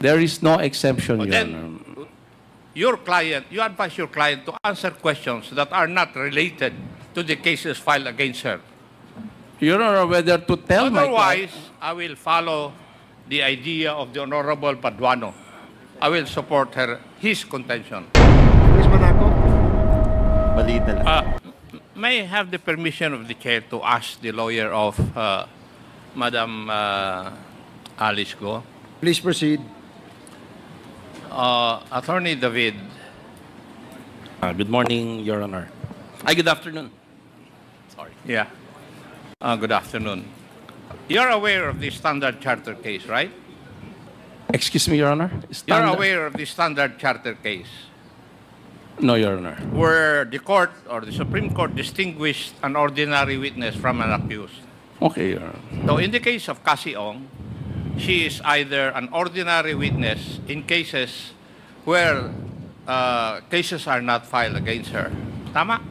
There is no exemption, Your Then, Honor. your client, you advise your client to answer questions that are not related to the cases filed against her. Your Honor, whether to tell my Otherwise, I will follow the idea of the Honorable Paduano. I will support his contention. Congressman Ako? Maliit na lang. May I have the permission of the chair to ask the lawyer of Madam Alice Go? Please proceed. Attorney David, Good morning, Your Honor. Ay, good afternoon. Sorry. yeah. Good afternoon. You're aware of the Standard Charter case, right? Excuse me, Your Honor. You're aware of the Standard Charter case, No, Your Honor. where the court or the Supreme Court distinguished an ordinary witness from an accused. Okay, Your Honor. So in the case of Cassie Ong, she is either an ordinary witness in cases where cases are not filed against her. Tama?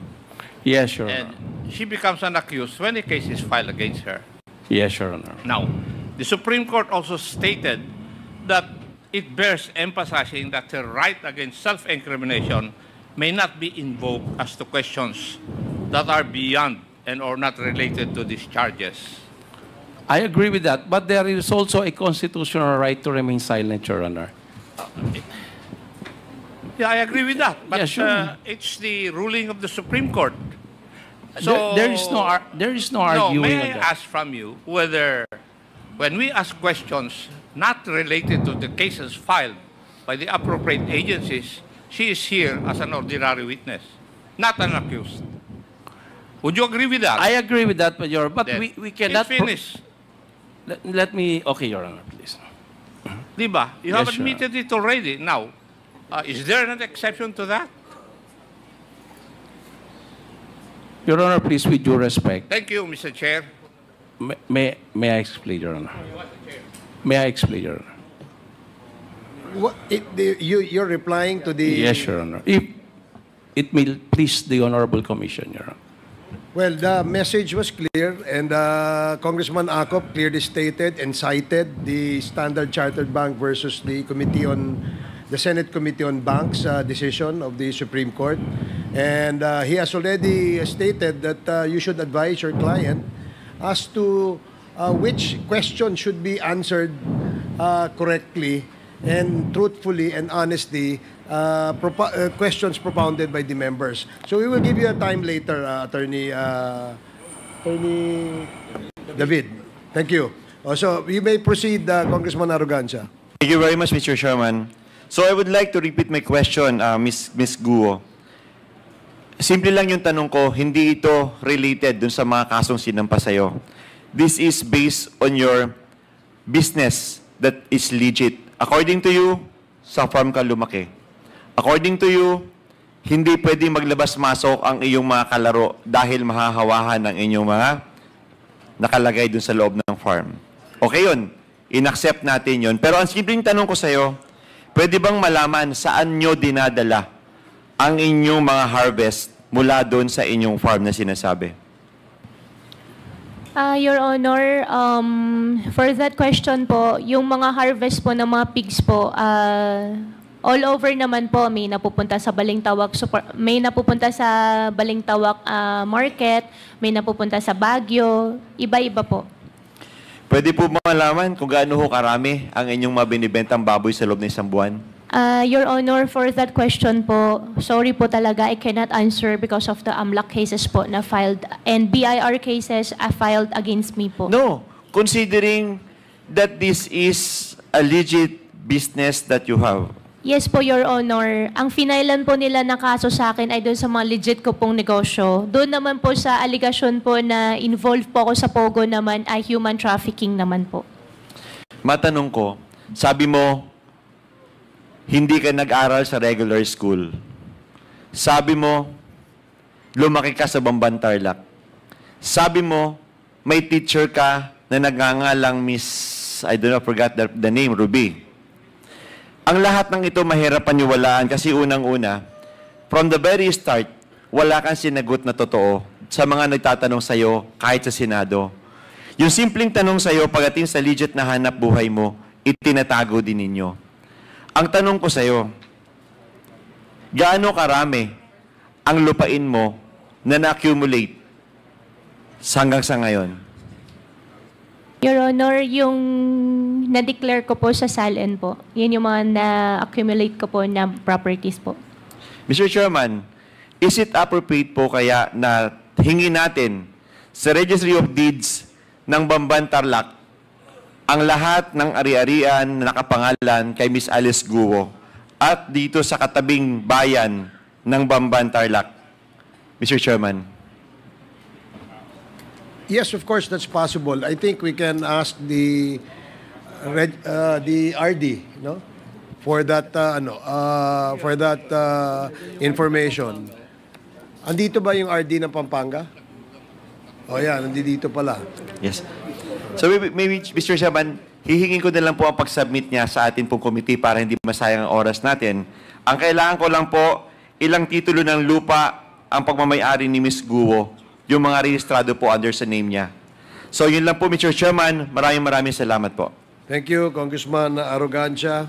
Yes, Your And Honor. she becomes an accused when a case is filed against her. Yes, Your Honor. Now, the Supreme Court also stated that it bears emphasizing that her right against self-incrimination may not be invoked as to questions that are beyond and or not related to these charges. I agree with that, but there is also a constitutional right to remain silent, Your Honor. Yeah, I agree with that. But Yeah, sure. it's the ruling of the Supreme Court. So There is no no, arguing may on I that. ask from you whether when we ask questions not related to the cases filed by the appropriate agencies, she is here as an ordinary witness, not an accused. Would you agree with that? I agree with that, but Then, we cannot... It's finished. Let me... Okay, Your Honor, please. Diba? You Yes, have sure. admitted it already. Now, is there an exception to that? Your Honor, please, with due respect, Thank you, Mr. Chair. may I explain, Your Honor? May I explain, Your Honor? You're replying to the... Yes, Your Honor. If it may please the Honorable Commission, Your Honor. Well, the message was clear, and Congressman Acop clearly stated and cited the Standard Chartered Bank versus the Senate Committee on Banks decision of the Supreme Court. And he has already stated that you should advise your client as to which question should be answered correctly and truthfully and honestly, questions propounded by the members. So we will give you a time later, Attorney David. Thank you. So you may proceed, Congressman Arrogancia. Thank you very much, Mr. Chairman. So I would like to repeat my question, Ms. Guo. Simple lang yung tanong ko, hindi ito related dun sa mga kasong sinampa sa'yo. This is based on your business that is legit. According to you, sa farm ka lumaki. According to you, hindi pwedeng maglabas-masok ang iyong mga kalaro dahil mahahawahan ng inyong mga nakalagay dun sa loob ng farm. Okay yun. In-accept natin yun. Pero ang simpleng tanong ko sa'yo, pwede bang malaman saan nyo dinadala ang inyong mga harvest mula doon sa inyong farm na sinasabi? Your Honor, for that question po, yung mga harvest po ng mga pigs po, all over naman po, may napupunta sa Balintawak market, may napupunta sa Baguio, iba-iba po. Pwede po malaman kung gaano ho karami ang inyong mga binibentang baboy sa loob ng isang buwan? Your Honor, for that question po, sorry po talaga, I cannot answer because of the AMLAC cases po na filed and BIR cases filed against me po. No. Considering that this is a legit business that you have. Yes po, Your Honor. Ang finailan po nila na kaso sa akin ay doon sa mga legit ko pong negosyo. Doon naman po sa aligasyon po na involved po ako sa Pogo naman ay human trafficking naman po. Matanong ko, sabi mo, hindi ka nag-aral sa regular school. Sabi mo, lumaki ka sa Bamban Tarlac. Sabi mo, may teacher ka na nagngangalang Miss, I don't know, forgot the name, Ruby. Ang lahat ng ito mahirap paniwalaan kasi unang-una, from the very start, wala kang sinagot na totoo sa mga nagtatanong sa'yo kahit sa Senado. Yung simpleng tanong sa'yo pagdating sa legit na hanap buhay mo, itinatago din ninyo. Ang tanong ko sa'yo, gaano karami ang lupain mo na na-accumulate hanggang sa ngayon? Your Honor, yung na-declare ko po sa SALN po, yun yung mga na-accumulate ko po na properties po. Mr. Chairman, is it appropriate po kaya na hingin natin sa Registry of Deeds ng Bamban Tarlac ang lahat ng ari-arian na nakapangalan kay Miss Alice Guo at dito sa katabing bayan ng Bamban Tarlac? Mr. Chairman. Yes, of course, that's possible. I think we can ask the RD, no, for that information. Andito ba yung RD ng Pampanga? Oh, yeah, nandito pala. Yes. So maybe Mr. Chairman, hihingin ko na lang po ang pag-submit niya sa atin pong committee para hindi masayang ang oras natin. Ang kailangan ko lang po, ilang titulo ng lupa ang pagmamayari ni Ms. Guo, yung mga rehistrado po under sa name niya. So yun lang po, Mr. Chairman. Maraming salamat po. Thank you, Congressman Arrogancia.